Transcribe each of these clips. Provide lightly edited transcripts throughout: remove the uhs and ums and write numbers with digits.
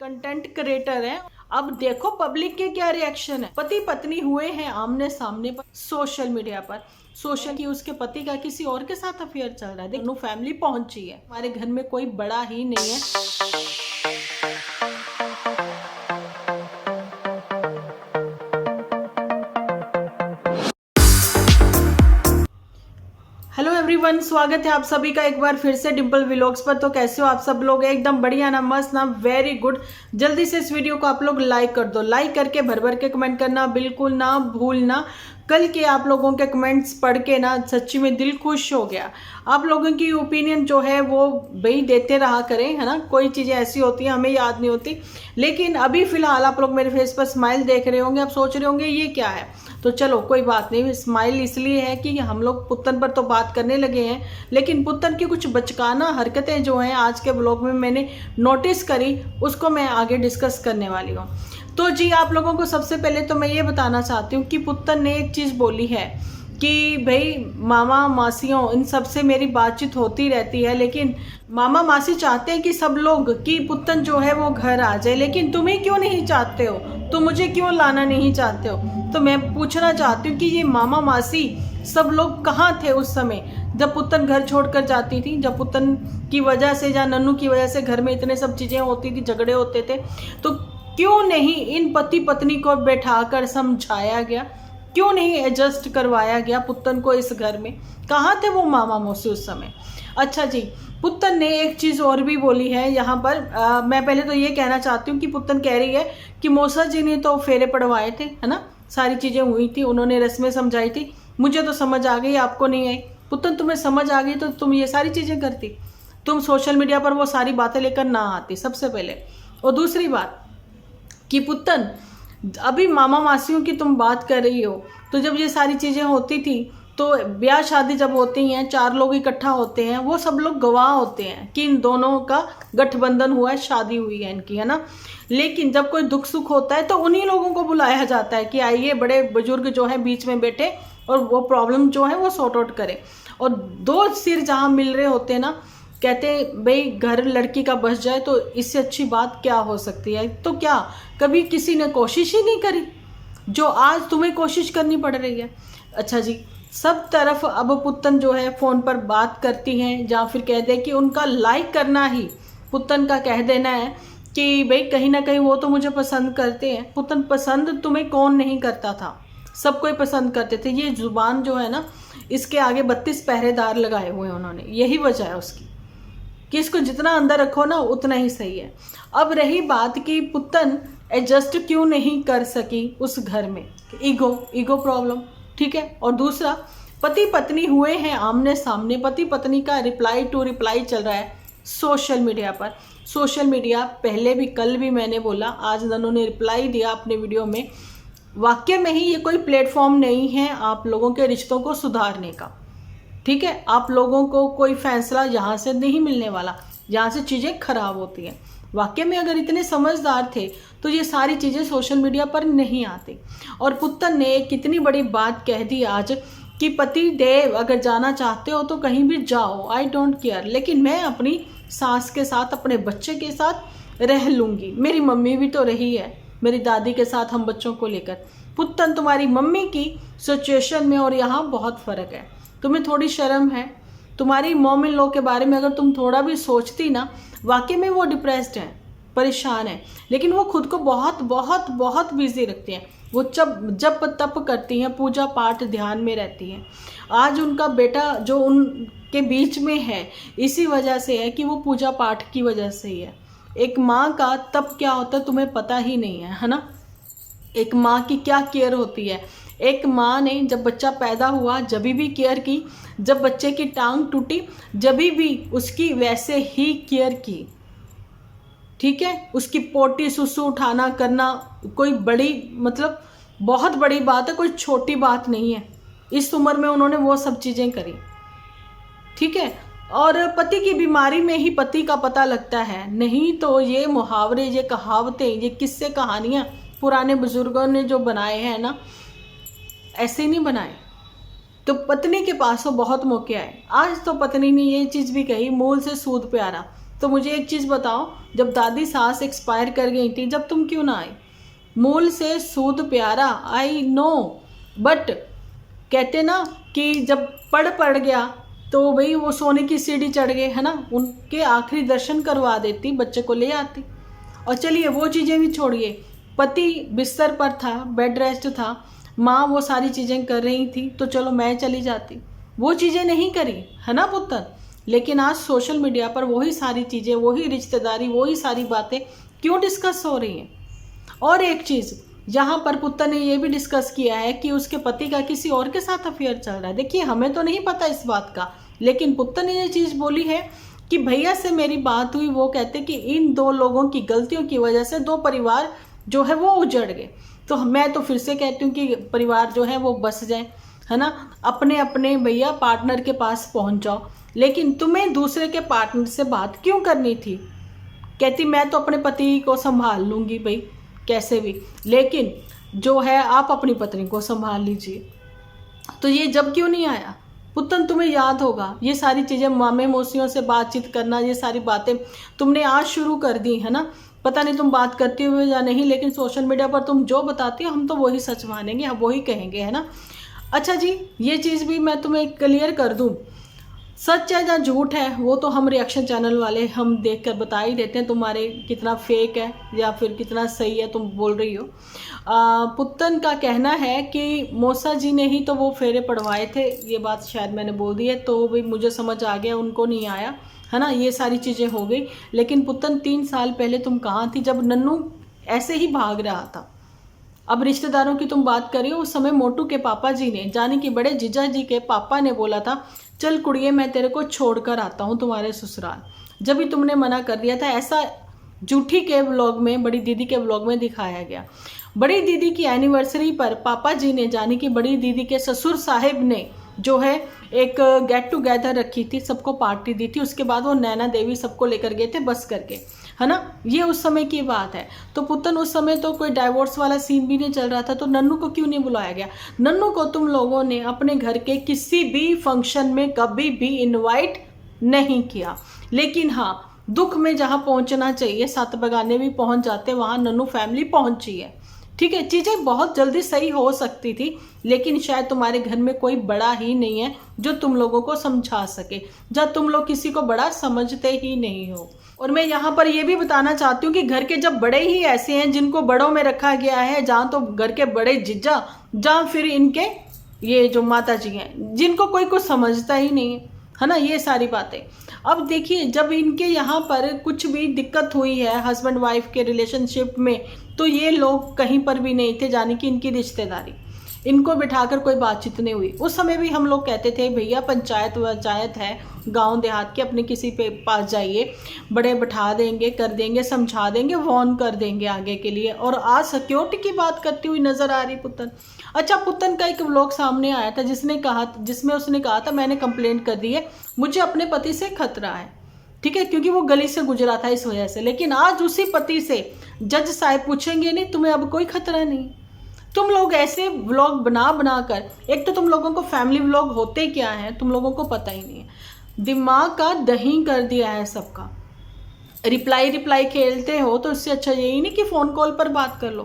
Content creator है। अब देखो पब्लिक के क्या रिएक्शन है। पति पत्नी हुए हैं आमने सामने पर सोशल मीडिया पर। सोशल की उसके पति का किसी और के साथ अफेयर चल रहा है। देखो फैमिली पहुंची है, हमारे घर में कोई बड़ा ही नहीं है। हेलो एवरीवन, स्वागत है आप सभी का एक बार फिर से डिम्पल व्लॉग्स पर। तो कैसे हो आप सब लोग? एकदम बढ़िया ना, मस्त ना, वेरी गुड। जल्दी से इस वीडियो को आप लोग लाइक कर दो। लाइक करके भर भर के कमेंट करना बिल्कुल ना भूलना। कल के आप लोगों के कमेंट्स पढ़ के ना सच्ची में दिल खुश हो गया। आप लोगों की ओपिनियन जो है वो भाई देते रहा करें, है ना। कोई चीज़ें ऐसी होती हैं हमें याद नहीं होती, लेकिन अभी फिलहाल आप लोग मेरे फेस पर स्माइल देख रहे होंगे। आप सोच रहे होंगे ये क्या है, तो चलो कोई बात नहीं। स्माइल इसलिए है कि हम लोग पुत्तन पर तो बात करने लगे हैं, लेकिन पुत्तन की कुछ बचकाना हरकतें जो हैं आज के ब्लॉग में मैंने नोटिस करी, उसको मैं आगे डिस्कस करने वाली हूँ। तो जी आप लोगों को सबसे पहले तो मैं ये बताना चाहती हूँ कि पुत्तन ने एक चीज़ बोली है कि भाई मामा मासियों इन सब से मेरी बातचीत होती रहती है, लेकिन मामा मासी चाहते हैं कि सब लोग कि पुत्तन जो है वो घर आ जाए, लेकिन तुम्हें क्यों नहीं चाहते हो, तुम मुझे क्यों लाना नहीं चाहते हो। तो मैं पूछना चाहती हूँ कि ये मामा मासी सब लोग कहाँ थे उस समय जब पुत्तन घर छोड़कर जाती थी, जब पुत्तन की वजह से या नन्नू की वजह से घर में इतने सब चीज़ें होती थी, झगड़े होते थे। तो क्यों नहीं इन पति पत्नी को बैठाकर समझाया गया, क्यों नहीं एडजस्ट करवाया गया पुत्तन को इस घर में? कहाँ थे वो मामा मौसी उस समय? अच्छा जी, पुत्तन ने एक चीज़ और भी बोली है यहाँ पर। मैं पहले तो ये कहना चाहती हूँ कि पुत्तन कह रही है कि मौसा जी ने तो फेरे पड़वाए थे, है ना, सारी चीज़ें हुई थी, उन्होंने रस्में समझाई थी, मुझे तो समझ आ गई, आपको नहीं आई। पुत्तन तुम्हें समझ आ गई तो तुम ये सारी चीज़ें करती, तुम सोशल मीडिया पर वो सारी बातें लेकर ना आती सबसे पहले। और दूसरी बात कि पुत्तन अभी मामा मासियों की तुम बात कर रही हो, तो जब ये सारी चीज़ें होती थी तो ब्याह शादी जब होती हैं, चार लोग इकट्ठा होते हैं, वो सब लोग गवाह होते हैं कि इन दोनों का गठबंधन हुआ है, शादी हुई है इनकी, है ना। लेकिन जब कोई दुख सुख होता है तो उन्हीं लोगों को बुलाया जाता है कि आइए बड़े बुजुर्ग जो है बीच में बैठे और वो प्रॉब्लम जो है वो सॉर्ट आउट करें। और दो सिर जहाँ मिल रहे होते हैं ना, कहते भाई घर लड़की का बस जाए, तो इससे अच्छी बात क्या हो सकती है। तो क्या कभी किसी ने कोशिश ही नहीं करी जो आज तुम्हें कोशिश करनी पड़ रही है? अच्छा जी, सब तरफ अब पुत्तन जो है फ़ोन पर बात करती हैं, या फिर कह दे कि उनका लाइक करना ही पुत्तन का कह देना है कि भाई कहीं ना कहीं वो तो मुझे पसंद करते हैं। पुत्तन, पसंद तुम्हें कौन नहीं करता था, सब कोई पसंद करते थे। ये जुबान जो है ना, इसके आगे 32 पहरेदार लगाए हुए हैं उन्होंने, यही वजह है उसकी कि इसको जितना अंदर रखो ना उतना ही सही है। अब रही बात कि पुत्तन एडजस्ट क्यों नहीं कर सकी उस घर में, ईगो प्रॉब्लम, ठीक है। और दूसरा, पति पत्नी हुए हैं आमने सामने, पति पत्नी का रिप्लाई टू रिप्लाई चल रहा है सोशल मीडिया पर। सोशल मीडिया पहले भी, कल भी मैंने बोला, आज उन्होंने रिप्लाई दिया अपने वीडियो में। वाकई में ही ये कोई प्लेटफॉर्म नहीं है आप लोगों के रिश्तों को सुधारने का, ठीक है। आप लोगों को कोई फैसला यहाँ से नहीं मिलने वाला, यहाँ से चीज़ें खराब होती हैं। वाकई में अगर इतने समझदार थे तो ये सारी चीज़ें सोशल मीडिया पर नहीं आती। और पुत्तन ने कितनी बड़ी बात कह दी आज कि पति देव अगर जाना चाहते हो तो कहीं भी जाओ, आई डोंट केयर, लेकिन मैं अपनी सास के साथ, अपने बच्चे के साथ रह लूँगी। मेरी मम्मी भी तो रही है, मेरी दादी के साथ हम बच्चों को लेकर। पुत्तन, तुम्हारी मम्मी की सिचुएशन में और यहाँ बहुत फ़र्क है। तुम्हें थोड़ी शर्म है, तुम्हारी मॉम इन लॉ के बारे में अगर तुम थोड़ा भी सोचती ना, वाकई में वो डिप्रेस्ड हैं, परेशान है, लेकिन वो खुद को बहुत बहुत बहुत बिजी रखती हैं। वो जब तप करती हैं, पूजा पाठ ध्यान में रहती हैं। आज उनका बेटा जो उनके बीच में है इसी वजह से है कि वो पूजा पाठ की वजह से ही है। एक माँ का तप क्या होता है तुम्हें पता ही नहीं है ना। एक माँ की क्या केयर होती है। एक माँ ने जब बच्चा पैदा हुआ जब भी केयर की, जब बच्चे की टांग टूटी जब भी उसकी वैसे ही केयर की, ठीक है। उसकी पोटी सुसु उठाना करना कोई बड़ी, मतलब बहुत बड़ी बात है, कोई छोटी बात नहीं है। इस उम्र में उन्होंने वो सब चीज़ें करी, ठीक है। और पति की बीमारी में ही पति का पता लगता है, नहीं तो ये मुहावरे, ये कहावतें, ये किस्से कहानियाँ पुराने बुजुर्गों ने जो बनाए हैं ना, ऐसे नहीं बनाए। तो पत्नी के पास वो बहुत मौके आए। आज तो पत्नी ने ये चीज़ भी कही, मूल से सूद प्यारा, तो मुझे एक चीज़ बताओ, जब दादी सास एक्सपायर कर गई थी, जब तुम क्यों ना आई? मूल से सूद प्यारा, आई नो, बट कहते ना कि जब पड़ गया तो भाई वो सोने की सीढ़ी चढ़ गए, है ना, उनके आखिरी दर्शन करवा देती, बच्चे को ले आती। और चलिए वो चीज़ें भी छोड़िए, पति बिस्तर पर था, बेड रेस्ट था, माँ वो सारी चीज़ें कर रही थी, तो चलो मैं चली जाती, वो चीज़ें नहीं करी, है ना पुत्र। लेकिन आज सोशल मीडिया पर वही सारी चीज़ें, वही रिश्तेदारी, वही सारी बातें क्यों डिस्कस हो रही हैं? और एक चीज़ यहाँ पर पुत्र ने ये भी डिस्कस किया है कि उसके पति का किसी और के साथ अफेयर चल रहा है। देखिए हमें तो नहीं पता इस बात का, लेकिन पुत्र ने ये चीज़ बोली है कि भैया से मेरी बात हुई, वो कहते कि इन दो लोगों की गलतियों की वजह से दो परिवार जो है वो उजड़ गए। तो मैं तो फिर से कहती हूँ कि परिवार जो है वो बस जाए, है ना, अपने अपने भैया पार्टनर के पास पहुँच जाओ। लेकिन तुम्हें दूसरे के पार्टनर से बात क्यों करनी थी? कहती मैं तो अपने पति को संभाल लूँगी भाई कैसे भी, लेकिन जो है आप अपनी पत्नी को संभाल लीजिए। तो ये जब क्यों नहीं आया? पुतन तुम्हें याद होगा ये सारी चीज़ें, मामे मौसियों से बातचीत करना, ये सारी बातें तुमने आज शुरू कर दी, है ना। पता नहीं तुम बात करती हुए या नहीं, लेकिन सोशल मीडिया पर तुम जो बताती हो हम तो वही सच मानेंगे, हम वही कहेंगे, है ना। अच्छा जी, ये चीज़ भी मैं तुम्हें क्लियर कर दूँ, सच है या झूठ है वो तो हम रिएक्शन चैनल वाले हम देख कर बता ही देते हैं, तुम्हारे कितना फेक है या फिर कितना सही है तुम बोल रही हो। पुत्तन का कहना है कि मौसा जी ने ही तो वो फेरे पढ़वाए थे, ये बात शायद मैंने बोल दी है, तो भी मुझे समझ आ गया, उनको नहीं आया, है ना, ये सारी चीज़ें हो गई। लेकिन पुत्तन 3 साल पहले तुम कहाँ थी जब नन्नू ऐसे ही भाग रहा था? अब रिश्तेदारों की तुम बात करी हो, उस समय मोटू के पापा जी ने, जानी कि बड़े जीजा जी के पापा ने बोला था चल कुड़िए मैं तेरे को छोड़कर आता हूँ तुम्हारे ससुराल, जब भी तुमने मना कर दिया था। ऐसा जूठी के व्लॉग में, बड़ी दीदी के व्लॉग में दिखाया गया। बड़ी दीदी की एनिवर्सरी पर पापा जी ने, जानी कि बड़ी दीदी के ससुर साहिब ने जो है एक गेट टुगेदर रखी थी, सबको पार्टी दी थी। उसके बाद वो नैना देवी सबको लेकर गए थे बस करके, है ना, ये उस समय की बात है। तो पुतन उस समय तो कोई डाइवोर्स वाला सीन भी नहीं चल रहा था, तो नन्नू को क्यों नहीं बुलाया गया? नन्नू को तुम लोगों ने अपने घर के किसी भी फंक्शन में कभी भी इनवाइट नहीं किया। लेकिन हाँ, दुख में जहाँ पहुँचना चाहिए 7 बगाने भी पहुँच जाते, वहाँ नन्नू फैमिली पहुँची है। ठीक है, चीज़ें बहुत जल्दी सही हो सकती थी, लेकिन शायद तुम्हारे घर में कोई बड़ा ही नहीं है जो तुम लोगों को समझा सके, जब तुम लोग किसी को बड़ा समझते ही नहीं हो। और मैं यहाँ पर यह भी बताना चाहती हूँ कि घर के जब बड़े ही ऐसे हैं जिनको बड़ों में रखा गया है, जहाँ तो घर के बड़े जीजा, जहाँ फिर इनके ये जो माता जी हैं जिनको कोई कुछ समझता ही नहीं है ना, ये सारी बातें। अब देखिए जब इनके यहाँ पर कुछ भी दिक्कत हुई है हस्बैंड वाइफ के रिलेशनशिप में, तो ये लोग कहीं पर भी नहीं थे, जाने कि इनकी रिश्तेदारी, इनको बिठाकर कोई बातचीत नहीं हुई। उस समय भी हम लोग कहते थे भैया पंचायत वंचायत है गांव देहात के, अपने किसी पे पास जाइए, बड़े बिठा देंगे, कर देंगे, समझा देंगे, वार्न कर देंगे आगे के लिए। और आज सिक्योरिटी की बात करती हुई नजर आ रही पुतन। अच्छा, पुतन का एक व्लॉग सामने आया था जिसमें उसने कहा था मैंने कंप्लेंट कर दी है, मुझे अपने पति से खतरा है, ठीक है, क्योंकि वो गली से गुजरा था इस वजह से। लेकिन आज उसी पति से जज साहब पूछेंगे नहीं तुम्हें अब कोई खतरा नहीं। तुम लोग ऐसे व्लॉग बना कर, एक तो तुम लोगों को फैमिली व्लॉग होते क्या हैं तुम लोगों को पता ही नहीं है, दिमाग का दही कर दिया है सबका। रिप्लाई खेलते हो तो इससे अच्छा यही नहीं कि फ़ोन कॉल पर बात कर लो।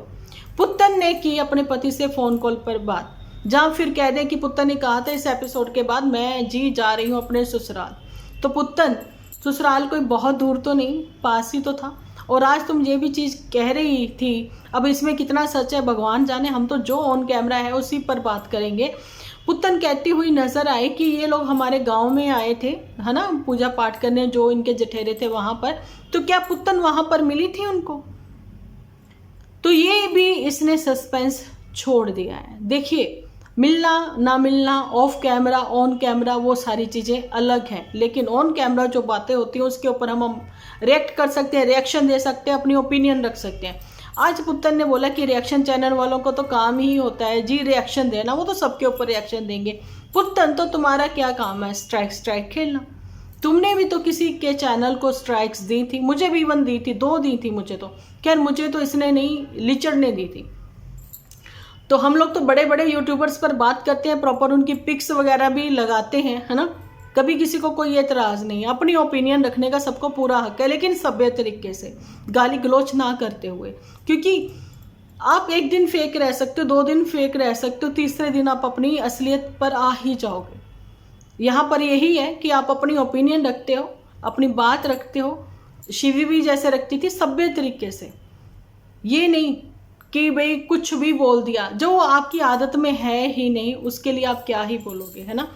पुत्तन ने की अपने पति से फ़ोन कॉल पर बात, जहाँ फिर कह दे कि पुत्तन ने कहा था इस एपिसोड के बाद मैं जी जा रही हूँ अपने ससुराल। तो पुत्तन ससुराल कोई बहुत दूर तो नहीं, पास ही तो था। और आज तुम ये भी चीज़ कह रही थी, अब इसमें कितना सच है भगवान जाने, हम तो जो ऑन कैमरा है उसी पर बात करेंगे। पुत्तन कहती हुई नजर आए कि ये लोग हमारे गांव में आए थे, है ना, पूजा पाठ करने, जो इनके जठेरे थे वहां पर, तो क्या पुत्तन वहां पर मिली थी उनको? तो ये भी इसने सस्पेंस छोड़ दिया है। देखिए मिलना ना मिलना, ऑफ कैमरा ऑन कैमरा, वो सारी चीज़ें अलग हैं, लेकिन ऑन कैमरा जो बातें होती हैं उसके ऊपर हम रिएक्ट कर सकते हैं, रिएक्शन दे सकते हैं, अपनी ओपिनियन रख सकते हैं। आज पुत्तन ने बोला कि रिएक्शन चैनल वालों को तो काम ही होता है जी रिएक्शन देना, वो तो सबके ऊपर रिएक्शन देंगे। पुत्तन तो तुम्हारा क्या काम है? स्ट्राइक खेलना। तुमने भी तो किसी के चैनल को स्ट्राइक्स दी थी, मुझे भी 1 दी थी, 2 दी थी मुझे तो, खैर मुझे तो इसने नहीं, लिचड़ ने दी थी। तो हम लोग तो बड़े बड़े यूट्यूबर्स पर बात करते हैं, प्रॉपर उनकी पिक्स वगैरह भी लगाते हैं, है ना, कभी किसी को कोई एतराज़ नहीं है, अपनी ओपिनियन रखने का सबको पूरा हक है, लेकिन सभ्य तरीके से, गाली गलौच ना करते हुए। क्योंकि आप एक दिन फेक रह सकते हो, 2 दिन फेक रह सकते हो, तीसरे दिन आप अपनी असलियत पर आ ही जाओगे। यहाँ पर यही है कि आप अपनी ओपिनियन रखते हो, अपनी बात रखते हो, शिवी भी जैसे रखती थी, सभ्य तरीके से। ये नहीं कि भाई कुछ भी बोल दिया, जो आपकी आदत में है ही नहीं, उसके लिए आप क्या ही बोलोगे, है ना।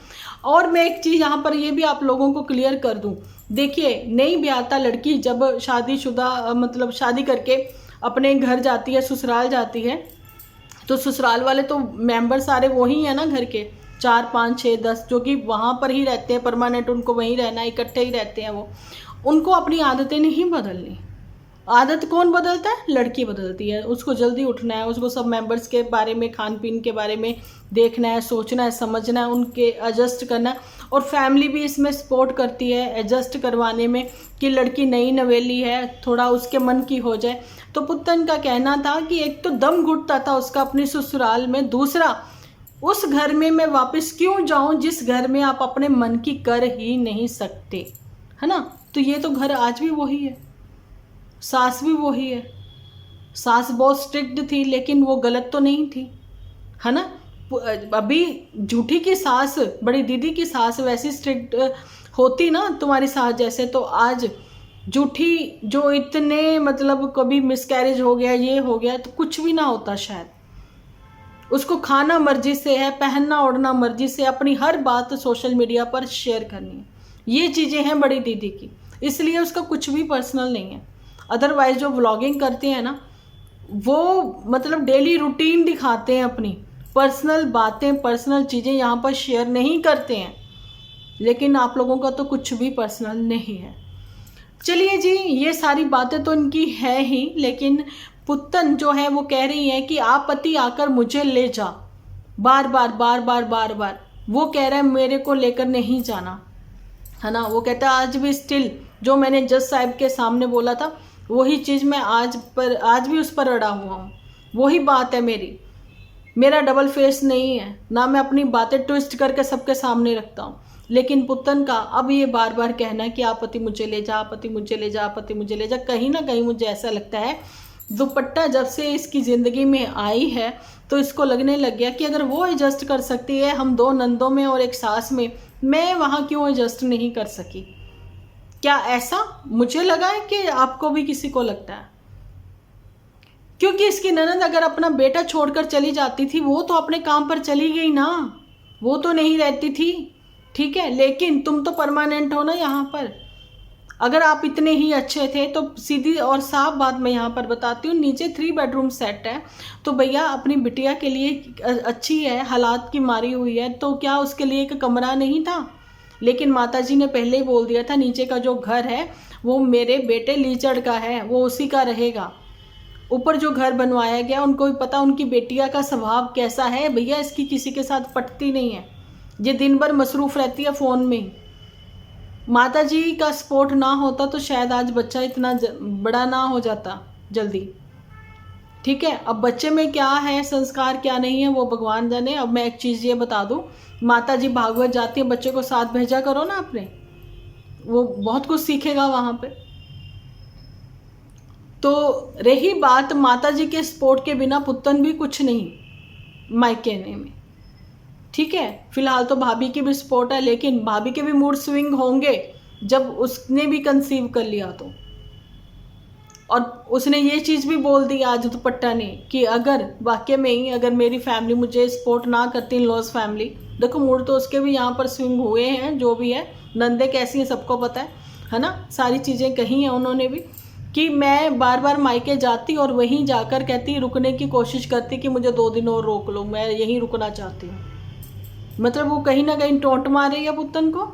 और मैं एक चीज़ यहाँ पर ये भी आप लोगों को क्लियर कर दूँ। देखिए, नई ब्याहता लड़की जब शादीशुदा मतलब शादी करके अपने घर जाती है, ससुराल जाती है, तो ससुराल वाले तो मेंबर सारे वही है ना घर के, 4 5 6 10 जो कि वहाँ पर ही रहते हैं, परमानेंट उनको वहीं रहना, इकट्ठे ही रहते हैं वो। उनको अपनी आदतें नहीं बदलनी। आदत कौन बदलता है? लड़की बदलती है। उसको जल्दी उठना है, उसको सब मेंबर्स के बारे में, खान पीन के बारे में देखना है, सोचना है, समझना है, उनके एडजस्ट करना है। और फैमिली भी इसमें सपोर्ट करती है एडजस्ट करवाने में कि लड़की नई नवेली है, थोड़ा उसके मन की हो जाए। तो पुत्तन का कहना था कि एक तो दम घुटता था उसका अपनी ससुराल में, दूसरा उस घर में मैं वापस क्यों जाऊं जिस घर में आप अपने मन की कर ही नहीं सकते, है ना। तो ये तो घर आज भी वही है, सास भी वही है। सास बहुत स्ट्रिक्ट थी, लेकिन वो गलत तो नहीं थी, है ना। अभी झूठी की सास, बड़ी दीदी की सास वैसी स्ट्रिक्ट होती ना तुम्हारी सास जैसे, तो आज झूठी जो इतने मतलब कभी मिसकैरेज हो गया, ये हो गया, तो कुछ भी ना होता शायद। उसको खाना मर्जी से है, पहनना ओढ़ना मर्जी से, अपनी हर बात सोशल मीडिया पर शेयर करनी है। ये चीज़ें हैं बड़ी दीदी की, इसलिए उसका कुछ भी पर्सनल नहीं है। अदरवाइज जो व्लॉगिंग करते हैं ना, वो मतलब डेली रूटीन दिखाते हैं, अपनी पर्सनल बातें, पर्सनल चीज़ें यहाँ पर शेयर नहीं करते हैं। लेकिन आप लोगों का तो कुछ भी पर्सनल नहीं है। चलिए जी, ये सारी बातें तो इनकी है ही, लेकिन पुत्तन जो है वो कह रही है कि आप पति आकर मुझे ले जा, बार बार बार बार बार बार वो कह रहा है मेरे को लेकर नहीं जाना, है ना। वो कहता है आज भी स्टिल जो मैंने जज साहब के सामने बोला था वही चीज़ मैं आज भी उस पर अड़ा हुआ हूँ। वही बात है मेरा डबल फेस नहीं है ना, मैं अपनी बातें ट्विस्ट करके सबके सामने रखता हूँ। लेकिन पुत्तन का अब ये बार बार कहना कि आप पति मुझे ले जा, पति मुझे ले जा, पति मुझे ले जा, कहीं ना कहीं मुझे ऐसा लगता है दुपट्टा जब से इसकी ज़िंदगी में आई है तो इसको लगने लग गया कि अगर वो एडजस्ट कर सकती है हम 2 नंदों में और एक सास में, मैं वहाँ क्यों एडजस्ट नहीं कर सकी। क्या ऐसा मुझे लगा है कि आपको भी किसी को लगता है? क्योंकि इसकी ननद अगर अपना बेटा छोड़कर चली जाती थी, वो तो अपने काम पर चली गई ना, वो तो नहीं रहती थी, ठीक है। लेकिन तुम तो परमानेंट हो ना यहाँ पर। अगर आप इतने ही अच्छे थे तो सीधी और साफ बात मैं यहाँ पर बताती हूँ, नीचे 3 बेडरूम सेट है, तो भैया अपनी बिटिया के लिए अच्छी है, हालात की मारी हुई है, तो क्या उसके लिए एक कमरा नहीं था? लेकिन माताजी ने पहले ही बोल दिया था नीचे का जो घर है वो मेरे बेटे लीचड़ का है, वो उसी का रहेगा। ऊपर जो घर बनवाया गया उनको भी पता उनकी बेटिया का स्वभाव कैसा है, भैया इसकी किसी के साथ पटती नहीं है, ये दिन भर मसरूफ़ रहती है फ़ोन में। माता जी का सपोर्ट ना होता तो शायद आज बच्चा इतना बड़ा ना हो जाता जल्दी, ठीक है। अब बच्चे में क्या है संस्कार क्या नहीं है वो भगवान जाने। अब मैं एक चीज़ ये बता दूं, माता जी भागवत जाती है, बच्चे को साथ भेजा करो ना आपने, वो बहुत कुछ सीखेगा वहाँ पे। तो रही बात माता जी के सपोर्ट के बिना पुत्तन भी कुछ नहीं मायके में, ठीक है। फिलहाल तो भाभी की भी सपोर्ट है, लेकिन भाभी के भी मूड स्विंग होंगे जब उसने भी कंसीव कर लिया तो। और उसने ये चीज़ भी बोल दी आज दुपट्टा ने कि अगर वाकई में ही अगर मेरी फैमिली मुझे सपोर्ट ना करती, इन लॉज फैमिली, देखो मूड तो उसके भी यहाँ पर स्विंग हुए हैं, जो भी है, नंदे कैसी हैं सबको पता है ना। सारी चीज़ें कही हैं उन्होंने भी कि मैं बार बार मायके जाती और वहीं जाकर कहती, रुकने की कोशिश करती कि मुझे 2 दिन और रोक लो, मैं यहीं रुकना चाहती हूँ। मतलब वो कहीं ना कहीं टोंट मार रही है पुत्तन को,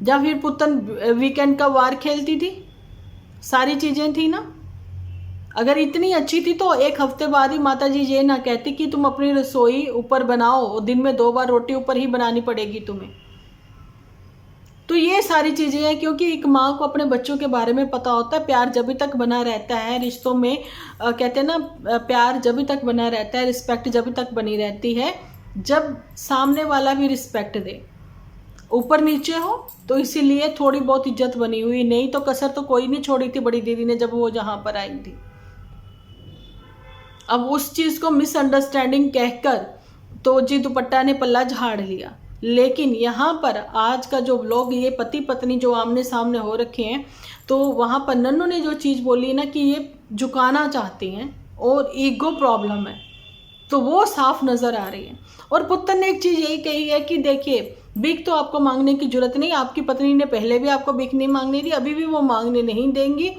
या फिर पुत्तन वीकेंड का वार खेलती थी, सारी चीज़ें थी ना। अगर इतनी अच्छी थी तो 1 हफ्ते बाद ही माता जी ये ना कहती कि तुम अपनी रसोई ऊपर बनाओ, दिन में 2 बार रोटी ऊपर ही बनानी पड़ेगी तुम्हें। तो ये सारी चीज़ें हैं, क्योंकि एक माँ को अपने बच्चों के बारे में पता होता है। प्यार जब तक बना रहता है रिश्तों में, कहते हैं ना, प्यार जब तक बना रहता है, रिस्पेक्ट जब तक बनी रहती है जब सामने वाला भी रिस्पेक्ट दे। ऊपर नीचे हो तो इसीलिए थोड़ी बहुत इज्जत बनी हुई, नहीं तो कसर तो कोई नहीं छोड़ी थी बड़ी दीदी ने जब वो जहां पर आई थी। अब उस चीज को मिसअंडरस्टैंडिंग कहकर तो जी दुपट्टा ने पल्ला झाड़ लिया। लेकिन यहाँ पर आज का जो व्लॉग, ये पति पत्नी जो आमने सामने हो रखे हैं, तो वहाँ पर नन्नू ने जो चीज़ बोली ना कि ये झुकाना चाहती हैं और ईगो प्रॉब्लम है, तो वो साफ नज़र आ रही है। और पुत्तर ने एक चीज़ यही कही है कि देखिए भीख तो आपको मांगने की जरूरत नहीं, आपकी पत्नी ने पहले भी आपको भीख नहीं मांगनी थी, अभी भी वो मांगने नहीं देंगी।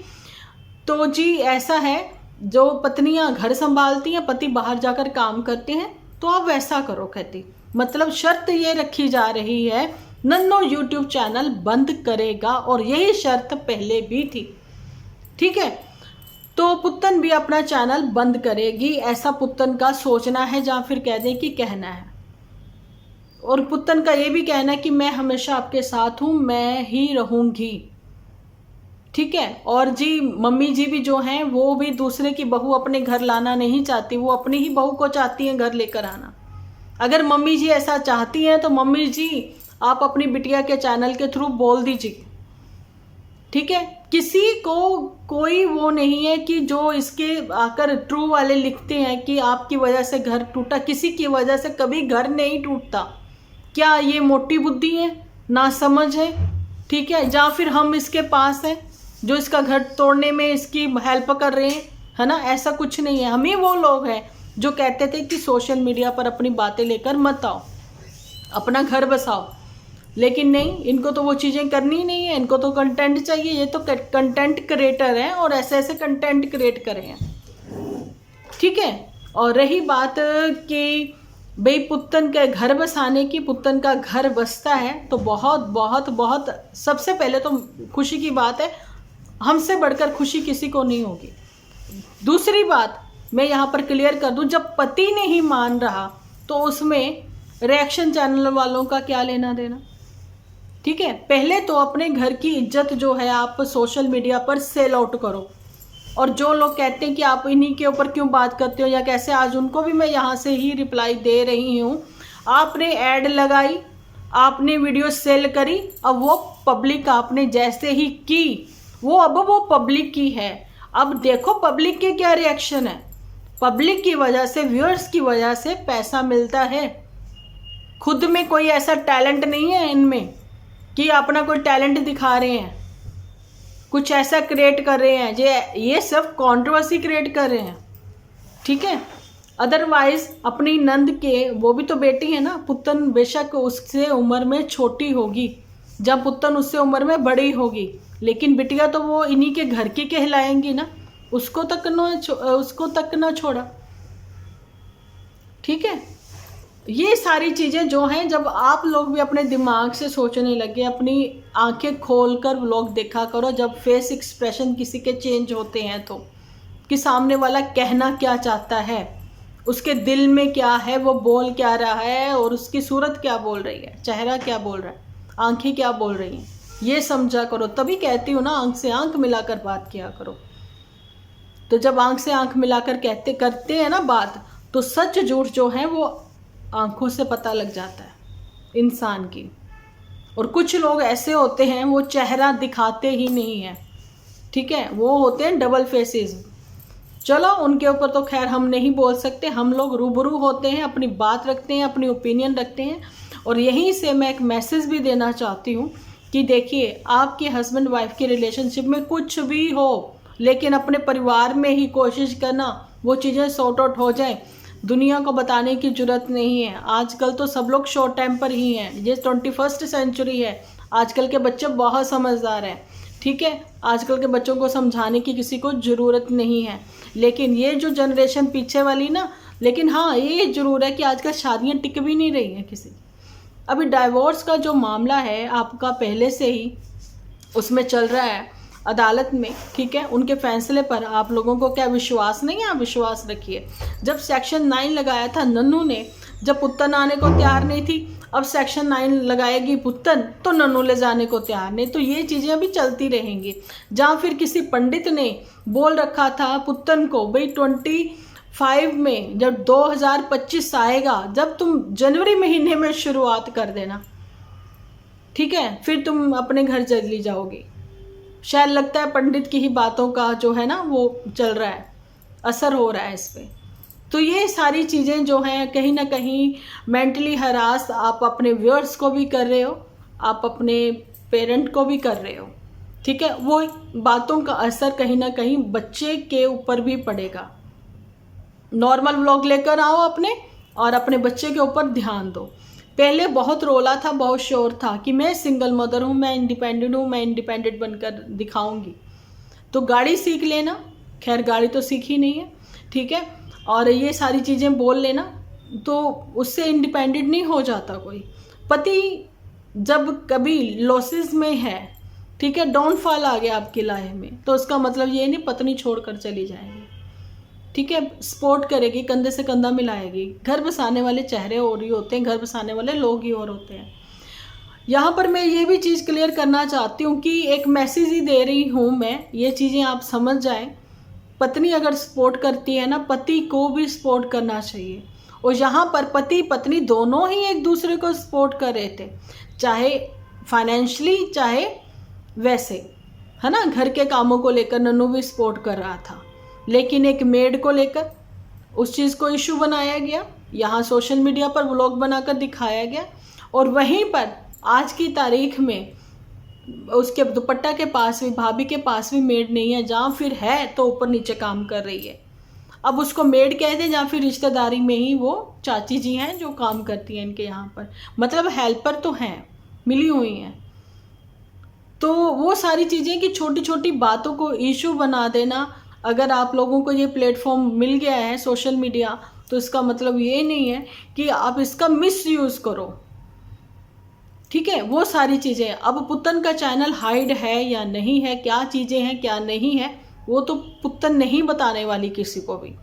तो जी ऐसा है, जो पत्नियां घर संभालती हैं, पति बाहर जाकर काम करते हैं, तो आप वैसा करो कहती। मतलब शर्त ये रखी जा रही है, नन्नू यूट्यूब चैनल बंद करेगा, और यही शर्त पहले भी थी। ठीक है, तो पुत्तन भी अपना चैनल बंद करेगी, ऐसा पुत्तन का सोचना है, या फिर कह दें कि कहना है। और पुत्तन का ये भी कहना है कि मैं हमेशा आपके साथ हूँ, मैं ही रहूँगी। ठीक है, और जी मम्मी जी भी जो हैं वो भी दूसरे की बहू अपने घर लाना नहीं चाहती, वो अपनी ही बहू को चाहती हैं घर लेकर आना। अगर मम्मी जी ऐसा चाहती हैं तो मम्मी जी आप अपनी बिटिया के चैनल के थ्रू बोल दीजिए। ठीक है, किसी को कोई वो नहीं है कि जो इसके आकर ट्रू वाले लिखते हैं कि आपकी वजह से घर टूटा, किसी की वजह से कभी घर नहीं टूटता। क्या ये मोटी बुद्धि है, ना समझ है? ठीक है, या फिर हम इसके पास हैं जो इसका घर तोड़ने में इसकी हेल्प कर रहे हैं, है ना? ऐसा कुछ नहीं है। हम ही वो लोग हैं जो कहते थे कि सोशल मीडिया पर अपनी बातें लेकर मत आओ, अपना घर बसाओ। लेकिन नहीं, इनको तो वो चीज़ें करनी नहीं है, इनको तो कंटेंट चाहिए। ये तो कंटेंट क्रिएटर हैं और ऐसे ऐसे कंटेंट क्रिएट करे हैं। ठीक है, और रही बात कि भाई पुत्तन के घर बसाने की, पुत्तन का घर बसता है तो बहुत बहुत बहुत सबसे पहले तो खुशी की बात है, हमसे बढ़कर खुशी किसी को नहीं होगी। दूसरी बात मैं यहाँ पर क्लियर कर दूँ, जब पति नहीं मान रहा तो उसमें रिएक्शन चैनल वालों का क्या लेना देना? ठीक है, पहले तो अपने घर की इज्जत जो है आप सोशल मीडिया पर सेल आउट करो। और जो लोग कहते हैं कि आप इन्हीं के ऊपर क्यों बात करते हो या कैसे, आज उनको भी मैं यहाँ से ही रिप्लाई दे रही हूँ। आपने ऐड लगाई, आपने वीडियो सेल करी, अब वो पब्लिक आपने जैसे ही की वो अब वो पब्लिक की है। अब देखो पब्लिक के क्या रिएक्शन है। पब्लिक की वजह से, व्यूअर्स की वजह से पैसा मिलता है। खुद में कोई ऐसा टैलेंट नहीं है इनमें कि अपना कोई टैलेंट दिखा रहे हैं, कुछ ऐसा क्रिएट कर रहे हैं, ये सब कंट्रोवर्सी क्रिएट कर रहे हैं। ठीक है, अदरवाइज अपनी नंद के, वो भी तो बेटी है ना, पुत्तन बेशक उससे उम्र में छोटी होगी, जब पुत्तन उससे उम्र में बड़ी होगी, लेकिन बिटिया तो वो इन्हीं के घर की कहलाएंगी ना, उसको तक ना छोड़ा। ठीक है, ये सारी चीज़ें जो हैं, जब आप लोग भी अपने दिमाग से सोचने लगे, अपनी आंखें खोलकर व्लॉग देखा करो। जब फेस एक्सप्रेशन किसी के चेंज होते हैं तो कि सामने वाला कहना क्या चाहता है, उसके दिल में क्या है, वो बोल क्या रहा है, और उसकी सूरत क्या बोल रही है, चेहरा क्या बोल रहा है, आंखें क्या बोल रही हैं, ये समझा करो। तभी कहती हूँ ना, आंख से आंख मिलाकर बात किया करो। तो जब आंख से आंख मिलाकर करते हैं ना बात, तो सच झूठ जो है वो आंखों से पता लग जाता है इंसान की। और कुछ लोग ऐसे होते हैं वो चेहरा दिखाते ही नहीं है। ठीक है, वो होते हैं डबल फेसेस। चलो उनके ऊपर तो खैर हम नहीं बोल सकते, हम लोग रूबरू होते हैं, अपनी बात रखते हैं, अपनी ओपिनियन रखते हैं। और यहीं से मैं एक मैसेज भी देना चाहती हूँ कि देखिए, आपके हस्बैंड वाइफ की रिलेशनशिप में कुछ भी हो, लेकिन अपने परिवार में ही कोशिश करना वो चीज़ें सॉर्ट आउट हो जाए। दुनिया को बताने की जरूरत नहीं है। आजकल तो सब लोग शॉर्ट टेम्पर ही हैं। ये 21st सेंचुरी है, आजकल के बच्चे बहुत समझदार हैं। ठीक है, आजकल के बच्चों को समझाने की किसी को ज़रूरत नहीं है। लेकिन ये जो जनरेशन पीछे वाली ना, लेकिन हाँ ये ज़रूर है कि आजकल शादियाँ टिक भी नहीं रही हैं किसी। अभी डाइवोर्स का जो मामला है आपका पहले से ही उसमें चल रहा है अदालत में। ठीक है, उनके फैसले पर आप लोगों को क्या विश्वास नहीं है? आप विश्वास रखिए। जब सेक्शन 9 लगाया था नन्नू ने, जब पुत्तन आने को तैयार नहीं थी, अब सेक्शन 9 लगाएगी पुत्तन तो नन्नू ले जाने को तैयार नहीं। तो ये चीज़ें अभी चलती रहेंगी। जहाँ फिर किसी पंडित ने बोल रखा था पुत्तन को, भाई 25 में जब 2025 आएगा, जब तुम जनवरी महीने में शुरुआत कर देना, ठीक है, फिर तुम अपने घर चली जाओगी। शायद लगता है पंडित की ही बातों का जो है ना वो चल रहा है, असर हो रहा है इस पे। तो ये सारी चीज़ें जो हैं कहीं ना कहीं मेंटली हरास आप अपने व्यूअर्स को भी कर रहे हो, आप अपने पेरेंट को भी कर रहे हो, ठीक है। वो बातों का असर कहीं ना कहीं बच्चे के ऊपर भी पड़ेगा। नॉर्मल व्लॉग लेकर आओ अपने, और अपने बच्चे के ऊपर ध्यान दो। पहले बहुत रोला था, बहुत शोर था कि मैं सिंगल मदर हूँ, मैं इंडिपेंडेंट हूँ, मैं इंडिपेंडेंट बनकर दिखाऊंगी। तो गाड़ी सीख लेना, खैर गाड़ी तो सीखी नहीं है, ठीक है। और ये सारी चीज़ें बोल लेना, तो उससे इंडिपेंडेंट नहीं हो जाता कोई। पति जब कभी लॉसेस में है, ठीक है, डाउनफॉल आ गया आपकी लाइफ में, तो उसका मतलब ये नहीं पत्नी छोड़कर चली जाएगी, ठीक है। सपोर्ट करेगी, कंधे से कंधा मिलाएगी। घर बसाने वाले चेहरे और ही होते हैं, घर बसाने वाले लोग ही और होते हैं। यहाँ पर मैं ये भी चीज़ क्लियर करना चाहती हूँ कि एक मैसेज ही दे रही हूँ मैं, ये चीज़ें आप समझ जाएं। पत्नी अगर सपोर्ट करती है ना, पति को भी सपोर्ट करना चाहिए। और यहाँ पर पति पत्नी दोनों ही एक दूसरे को सपोर्ट कर रहे थे, चाहे फाइनेंशियली चाहे वैसे, है ना। घर के कामों को लेकर नन्नू भी सपोर्ट कर रहा था, लेकिन एक मेड को लेकर उस चीज़ को इशू बनाया गया, यहाँ सोशल मीडिया पर व्लॉग बनाकर दिखाया गया। और वहीं पर आज की तारीख में उसके दुपट्टा के पास भी, भाभी के पास भी मेड नहीं है, जहाँ फिर है तो ऊपर नीचे काम कर रही है। अब उसको मेड कह दे, जहाँ फिर रिश्तेदारी में ही वो चाची जी हैं जो काम करती हैं इनके यहाँ पर, मतलब हेल्पर तो हैं, मिली हुई हैं। तो वो सारी चीज़ें कि छोटी छोटी बातों को इशू बना देना, अगर आप लोगों को ये प्लेटफॉर्म मिल गया है सोशल मीडिया, तो इसका मतलब ये नहीं है कि आप इसका मिसयूज़ करो, ठीक है। वो सारी चीज़ें, अब पुत्तन का चैनल हाइड है या नहीं है, क्या चीज़ें हैं क्या नहीं है, वो तो पुत्तन नहीं बताने वाली किसी को भी।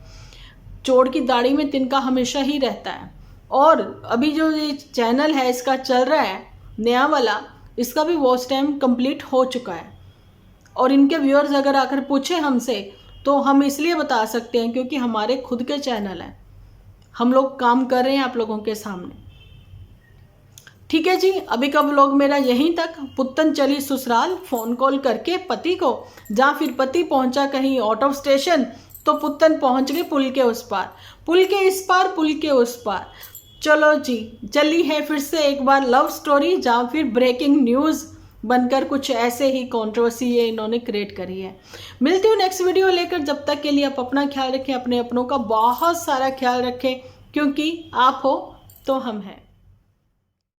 चोर की दाढ़ी में तिनका हमेशा ही रहता है। और अभी जो ये चैनल है इसका चल रहा है नया वाला, इसका भी वॉच टाइम कंप्लीट हो चुका है। और इनके व्यूअर्स अगर आकर पूछे हमसे, तो हम इसलिए बता सकते हैं क्योंकि हमारे खुद के चैनल हैं, हम लोग काम कर रहे हैं आप लोगों के सामने, ठीक है जी। अभी का व्लॉग मेरा यहीं तक। पुत्तन चली ससुराल फ़ोन कॉल करके पति को, जहाँ फिर पति पहुंचा कहीं आउट ऑफ स्टेशन, तो पुत्तन पहुंच गए पुल के उस पार, पुल के इस पार, पुल के उस पार। चलो जी, चली है फिर से एक बार लव स्टोरी, जहाँ फिर ब्रेकिंग न्यूज़ बनकर कुछ ऐसे ही कंट्रोवर्सी ये इन्होंने क्रिएट करी है। मिलती हूँ नेक्स्ट वीडियो लेकर, जब तक के लिए आप अपना ख्याल रखें, अपने अपनों का बहुत सारा ख्याल रखें, क्योंकि आप हो तो हम हैं।